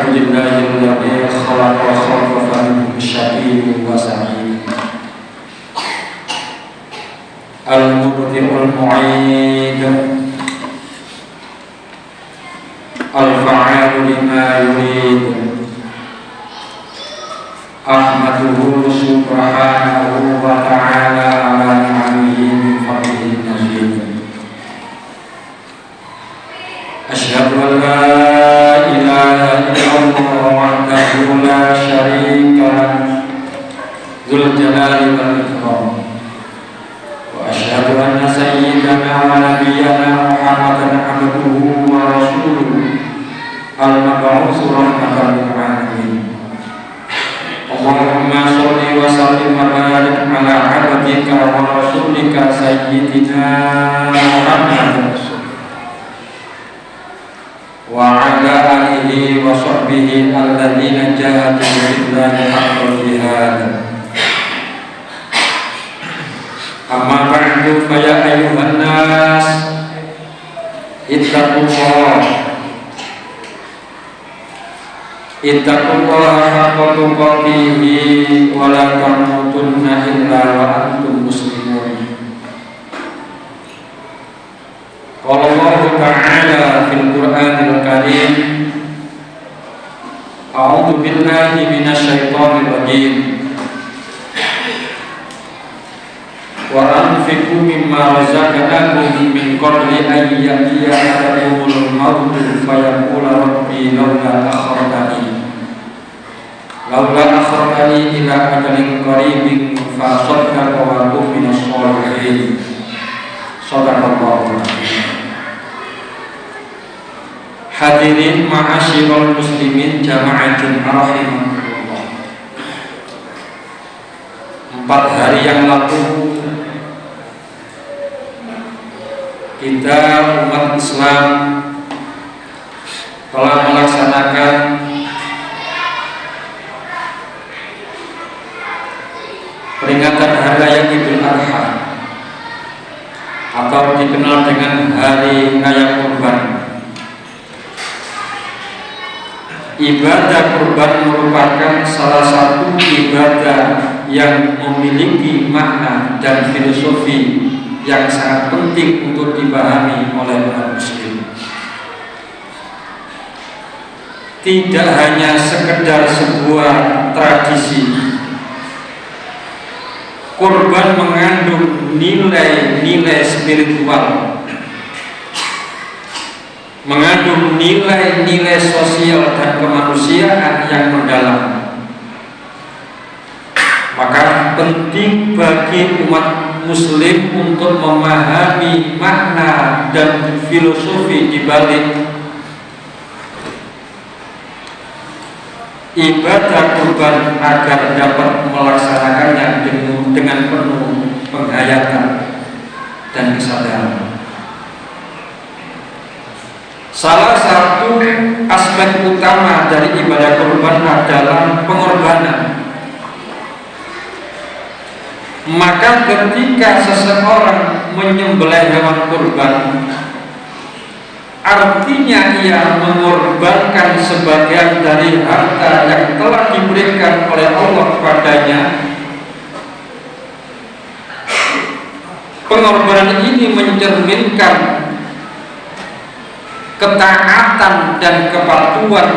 Alhamdulillahilladzi khalaqa wa khalaqa faminhum syaqiyyun wa sa'id. Al-Mubdi'ul Mu'id, Al-Fa'alu lima yurid. Ahmaduhu subhanahu wa ta'ala ala ni'amihi min fadlihi nazid. Asyhadu an la ilaha illallah wahdahu la syarika lahu dzul jalali wal ikram. Wa asyhadu anna sayyidana wa nabiyyana Muhammadan abduhu wa rasuluhu al-mab'uts rahmatan lil alamin. Allahumma sholli wa sallim wa barik ala abdika wa rasulika sayyidina Muhammad wa ala alihi wa sahbihi alladzina jahadu billahi haqqal jihad. Amma ba'du, fa ya ayyuhan nas ittaqullaha haqqa tuqatih wa la tamutunna illa wa antum muslimun. Qala Allah ta'ala fil Qur'anil Karim, a'udzu billahi minasy syaithanir rajim. Wa anfiqu mimma razaqnakum min qabli an ya'tiya ahadakumul maut fayaqula rabbi laula akhartani ila ajalin qaribin fa asaddaqa wa akun minas sholihin. Shadaqallahu adzim. Hadirin ma'asyiral muslimin jama'atun rahimakumullah. 4 hari yang lalu kita umat Islam telah melaksanakan peringatan Hari Raya Idul Adha atau dikenal dengan Hari Raya Kurban. Ibadah kurban merupakan salah satu ibadah yang memiliki makna dan filosofi yang sangat penting untuk dipahami oleh umat muslim. Tidak hanya sekedar sebuah tradisi, kurban mengandung nilai-nilai spiritual, mengandung nilai-nilai sosial dan kemanusiaan yang mendalam. Maka penting bagi umat muslim untuk memahami makna dan filosofi di balik ibadah kurban agar dapat melaksanakannya dengan penuh penghayatan dan kesadaran. Salah satu aspek utama dari ibadah kurban adalah pengorbanan. Maka ketika seseorang menyembelih hewan kurban, artinya ia mengorbankan sebagian dari harta yang telah diberikan oleh Allah kepadanya. Pengorbanan ini mencerminkan ketaatan dan kepatuhan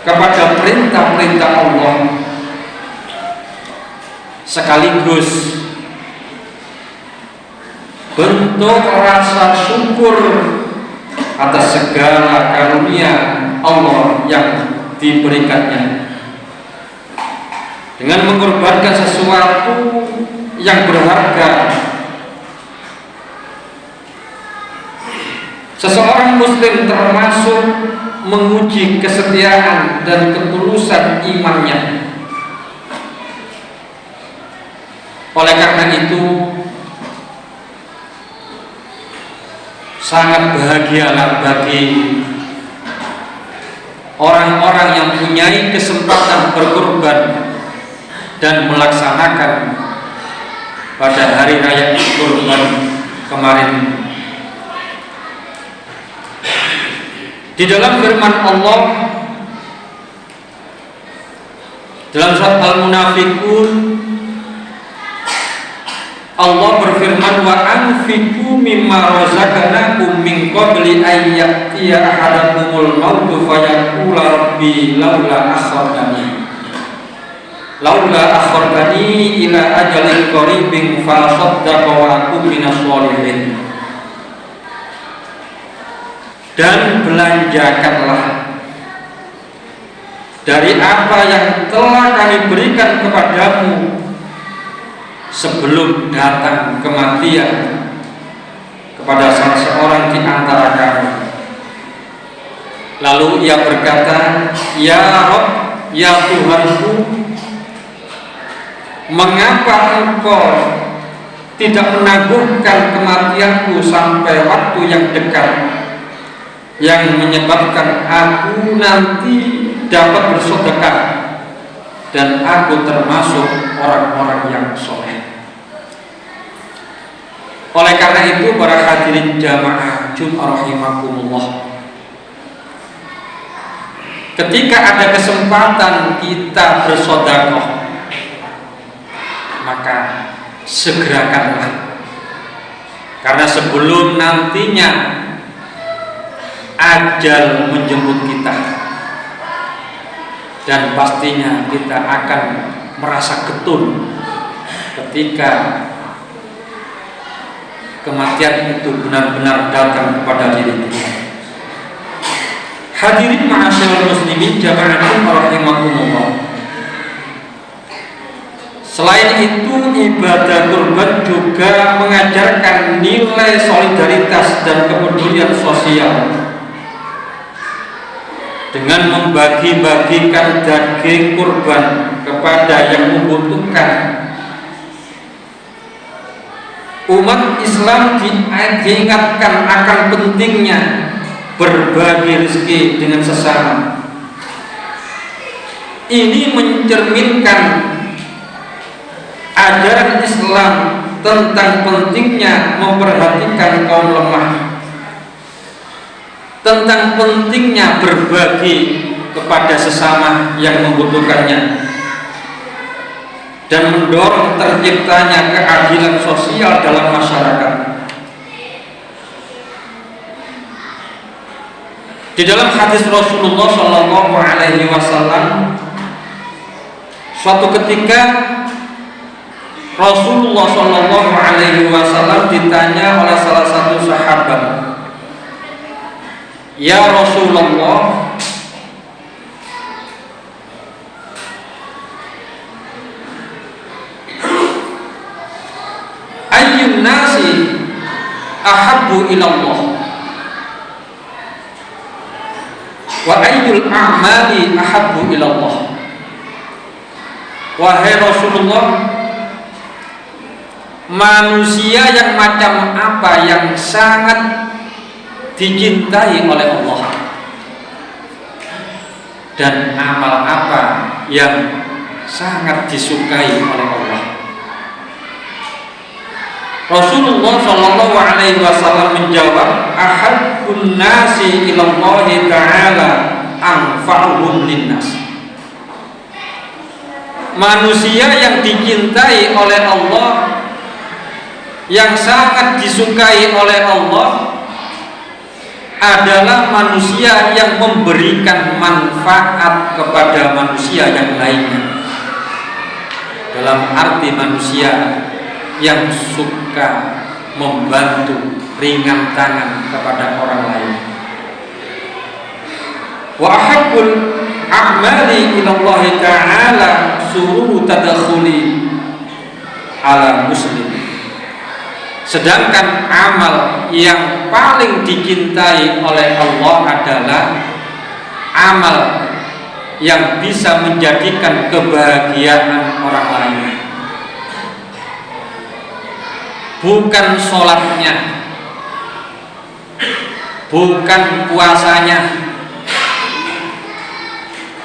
kepada perintah-perintah Allah, sekaligus bentuk rasa syukur atas segala karunia Allah yang diberikannya. Dengan mengorbankan sesuatu yang berharga, seseorang muslim termasuk menguji kesetiaan dan ketulusan imannya. Oleh karena itu, sangat bahagialah bagi orang-orang yang punya kesempatan berkorban dan melaksanakan pada hari raya kurban kemarin. Di dalam firman Allah dalam surat Al-Munafiqun, Allah berfirman, wa anfiqu mimma razaqnakum min qabli an ya'tiya ahadakumul mautu fayaqula rabbi laula akhartani ila ajalin qaribin fa asaddaqa wa akum minas sholihin. Dan belanjakanlah dari apa yang telah kami berikan kepadamu sebelum datang kematian kepada salah seorang di antara kamu. Lalu ia berkata, ya Rabb, ya Tuhanku, mengapa engkau tidak menangguhkan kematianku sampai waktu yang dekat, yang menyebabkan aku nanti dapat bersedekah dan aku termasuk orang-orang yang soleh. Oleh karena itu, para hadirin jamaah Jumat rahimakumullah, ketika ada kesempatan kita bersedekah, maka segerakanlah, karena sebelum nantinya ajal menjemput kita, dan pastinya kita akan merasa getun ketika kematian itu benar-benar datang kepada diri kita. Hadirin ma'asyiral muslimin jamaah rahimakumullah, selain itu ibadah kurban juga mengajarkan nilai solidaritas dan kepedulian sosial dengan membagi-bagikan daging kurban kepada yang membutuhkan. Umat Islam diingatkan akan pentingnya berbagi rezeki dengan sesama. Ini mencerminkan ajaran Islam tentang pentingnya memperhatikan kaum lemah, tentang pentingnya berbagi kepada sesama yang membutuhkannya, dan mendorong terciptanya keadilan sosial dalam masyarakat. Di dalam hadis Rasulullah SAW, suatu ketika Rasulullah SAW ditanya oleh salah satu sahabat, ya Rasulullah, ayyun nasi ahabbu ilallah wa ayyul a'mali ahabbu ilallah. Wahai Rasulullah, manusia yang macam apa yang sangat dicintai oleh Allah, dan amal apa yang sangat disukai oleh Allah? Rasulullah Shallallahu Alaihi Wasallam menjawab, ahabbun nasi ilallahi ta'ala anfa'uhum linnas. Manusia yang dicintai oleh Allah, yang sangat disukai oleh Allah, adalah manusia yang memberikan manfaat kepada manusia yang lainnya. Dalam arti manusia yang suka membantu, ringan tangan kepada orang lain. Wa ahabbul a'mali ilallahi ta'ala sururu tadakhuli ala muslim. Sedangkan amal yang paling dicintai oleh Allah adalah amal yang bisa menjadikan kebahagiaan orang lain. Bukan sholatnya, bukan puasanya,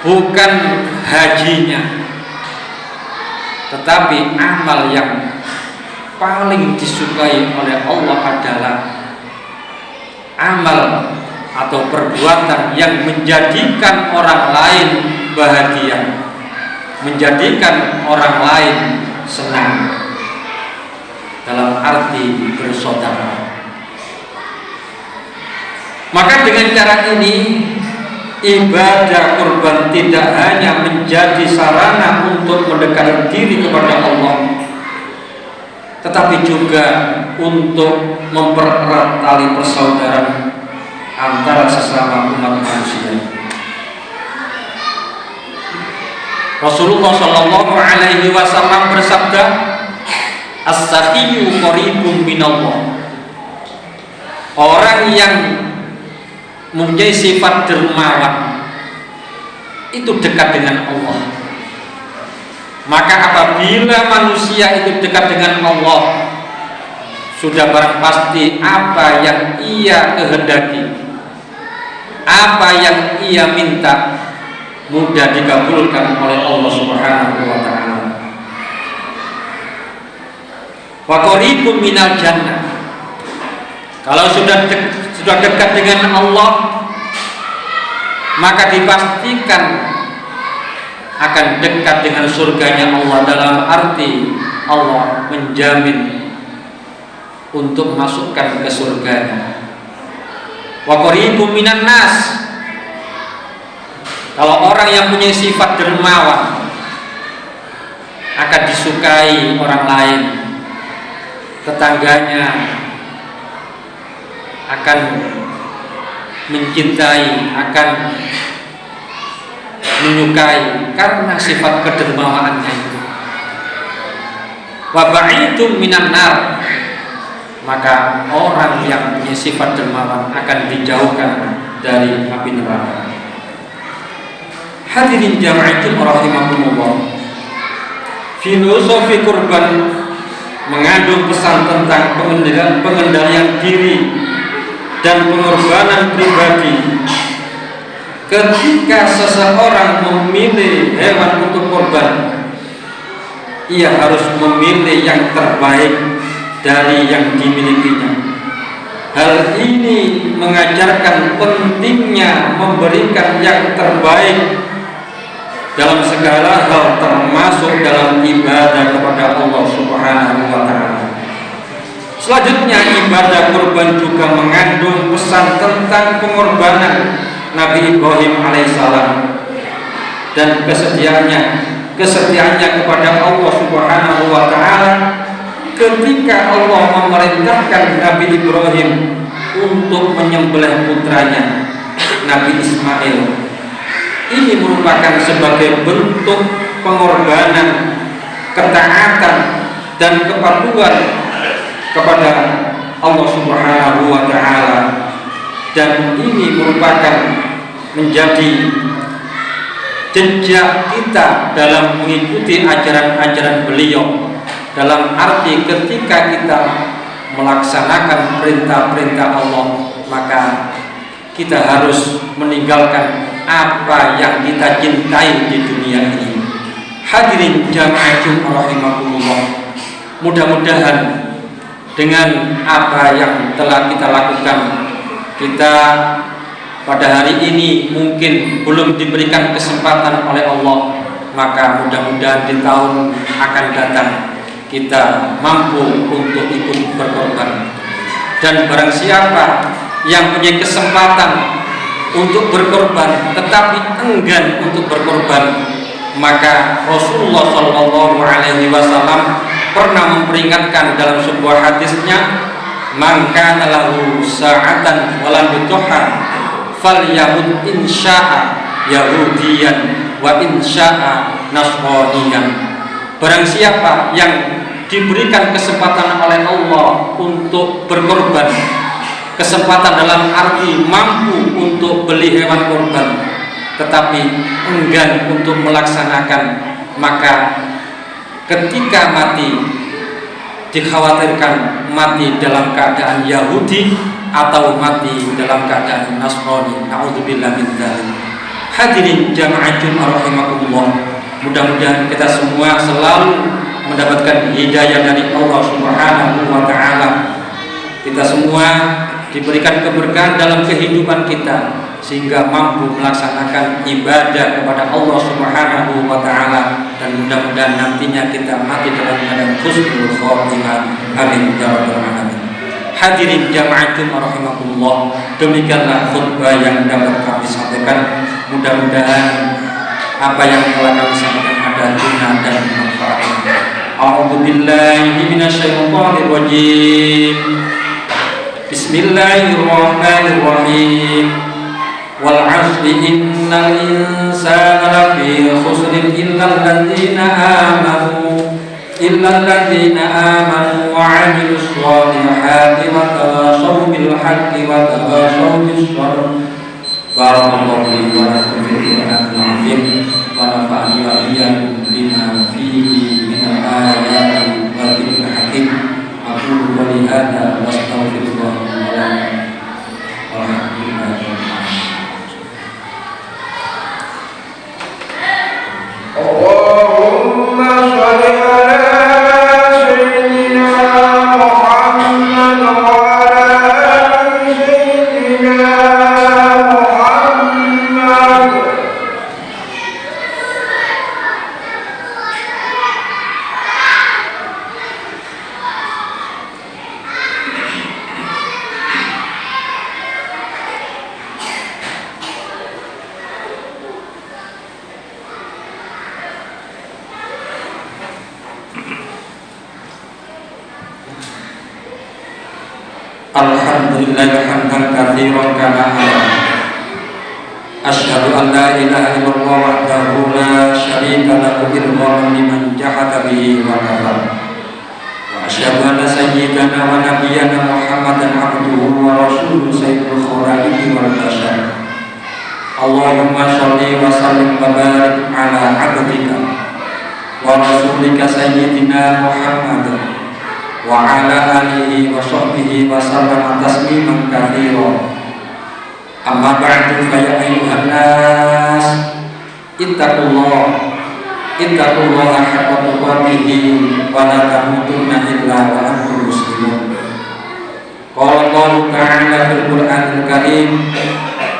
bukan hajinya, tetapi amal yang paling disukai oleh Allah adalah amal atau perbuatan yang menjadikan orang lain bahagia, menjadikan orang lain senang, dalam arti bersaudara. Maka dengan cara ini ibadah kurban tidak hanya menjadi sarana untuk mendekatkan diri kepada Allah, tetapi juga untuk mempererat tali persaudaraan antara sesama umat manusia. Rasulullah Shallallahu Alaihi Wasallam bersabda, "As-sakhiyyu qaribun minallah." Orang yang mempunyai sifat dermawan itu dekat dengan Allah. Maka apabila manusia itu dekat dengan Allah, sudah barang pasti apa yang ia kehendaki, apa yang ia minta, mudah dikabulkan oleh Allah Subhanahu wa taala. Wa qaribun minal jannah. Kalau sudah dekat dengan Allah, maka dipastikan akan dekat dengan surganya Allah, dalam arti Allah menjamin untuk masukkan ke surganya. Wa qaribun minan nas. Kalau orang yang punya sifat dermawan akan disukai orang lain, tetangganya akan mencintai, akan menyukai karena sifat kedermawaannya itu. Wa ba'idum minan nar. Maka orang yang punya sifat dermawan akan dijauhkan dari api neraka. Hadirin jama'atul rahimakumullah. Filosofi kurban mengandung pesan tentang pengendalian diri dan pengorbanan pribadi. Ketika seseorang memilih hewan untuk kurban, ia harus memilih yang terbaik dari yang dimilikinya. Hal ini mengajarkan pentingnya memberikan yang terbaik dalam segala hal, termasuk dalam ibadah kepada Allah Subhanahu wa taala. Selanjutnya, ibadah kurban juga mengandung pesan tentang pengorbanan Nabi Ibrahim alaihissalam dan kesetiaannya kepada Allah Subhanahu wa taala ketika Allah memerintahkan Nabi Ibrahim untuk menyembelih putranya Nabi Ismail. Ini merupakan sebagai bentuk pengorbanan, ketaatan dan kepatuhan kepada Allah Subhanahu wa taala, dan ini merupakan menjadi jejak kita dalam mengikuti ajaran-ajaran beliau, dalam arti ketika kita melaksanakan perintah-perintah Allah, maka kita harus meninggalkan apa yang kita cintai di dunia ini. Hadirin jama'atul rahimakumullah, mudah-mudahan dengan apa yang telah kita lakukan, kita pada hari ini mungkin belum diberikan kesempatan oleh Allah, maka mudah-mudahan di tahun akan datang kita mampu untuk ikut berkorban. Dan barang siapa yang punya kesempatan untuk berkorban tetapi enggan untuk berkorban, maka Rasulullah Shallallahu Alaihi Wasallam pernah memperingatkan dalam sebuah hadisnya, "Man kana lahu sa'atan wa lam yutuha falyamut insya'a yahudiyan wa insya'a nasraniyan." Barang siapa yang diberikan kesempatan oleh Allah untuk berkorban, kesempatan dalam arti mampu untuk beli hewan korban tetapi enggan untuk melaksanakan, maka ketika mati dikhawatirkan mati dalam keadaan Yahudi atau mati dalam keadaan Nasrani. Na'udzubillah min dzalik. Hadirin jama'atul rahimakumullah, mudah-mudahan kita semua selalu mendapatkan hidayah dari Allah Subhanahu wa taala. Kita semua diberikan keberkahan dalam kehidupan kita sehingga mampu melaksanakan ibadah kepada Allah Subhanahu wa taala, dan mudah-mudahan nantinya kita mati dalam keadaan husnul khotimah. Amin ya rabbal alamin. Hadirin jama'atum rahimakumullah, demikianlah khutbah yang dapat kami sampaikan. Mudah-mudahan apa yang telah kami sampaikan ada guna dan manfaatnya. A'udzu billahi minasyaitonir rajim. Bismillahirrahmanirrahim. Wal 'asri innal insana lafi khusrin illal ladzina amanu wa 'amilus shalihati wa tawassaw bil haqqi wa tawassaw bis sabr. Barakallahu li wa lakum fil Qur'anil 'azim wa nafa'ani wa iyyakum bima fihi minal ayati wa dzikril hakim. Aqulu qouli hadza wa astaghfirullah li wa lakum. Allahumma shalli ala sayyidina Muhammad wa ala ali sayyidina Muhammad. Alhamdulillah hamdan katsiran kama asyhadu an la ilaha illallah wahdahu la syarika lahu irghaman liman jahada bihi wa kafar. Wa asyhadu anna sayyidana wa nabiyyana Muhammadan abduhu wa rasuluhu sayyidul khawariqi wal bashar. Allahumma shalli wa sallim wa barik ala abdika wa rasulika sayyidina Muhammadin wa ala alihi wa sahbihi wa sallam tasliman katsiran. Amma ba'du, fa ya ayyuhan nas ittaqullaha haqqa tuqatih wa la tamutunna illa wa antum muslimun. Qala Allah ta'ala fil Qur'anil Karim,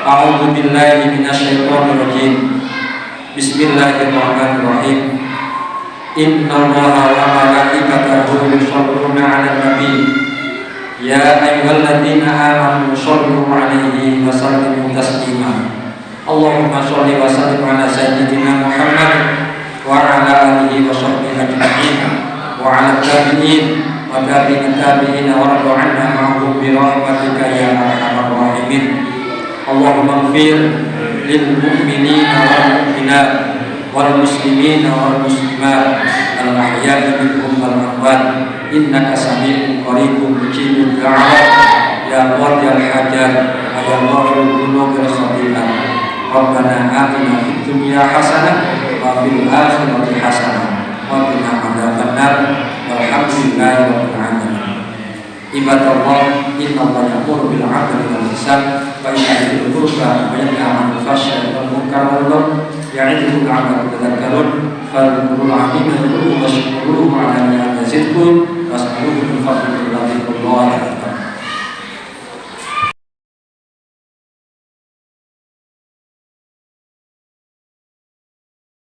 a'udzu billahi minasyaitonir rajim. Bismillahirrahmanirrahim. Inna Allaha wa malaikatahu yusholluna 'alan nabi ya ayyuhalladzina amanu shollu 'alaihi wa sallimu taslima. Allahumma sholli wa sallim ala sayyidina Muhammad wa ala alihi wa sahbihi ajma'in wa ala tabi'in wa tabi'in tabi'in wa radhu 'anna ma'hum bi rahmatika ya arhamar rahimin. Allahumma ighfir lil mu'minina wal mu'minat wal muslimina wal muslimat al ahya'i minhum wal amwat innaka sami'un qaribun mujibud da'awat ya qadiyal hajat wa ya ghafirul dhunubil khati'at. Rabbana atina fid dunya hasanah wa fil akhirati hasanah wa qina adzabannar. Walhamdulillahi rabbil alamin. Ibadallah, innallaha ya'muru bil 'adli wal ihsan wa ita'i dzil qurba wa yanha 'anil fahsya'i wal munkari wal baghi ya'idukum la'allakum tadhakkarun. Fadhkurul 'azima yadhkurkum washkuruhu 'ala ma yazidkum was'aluhu min fadlihi wa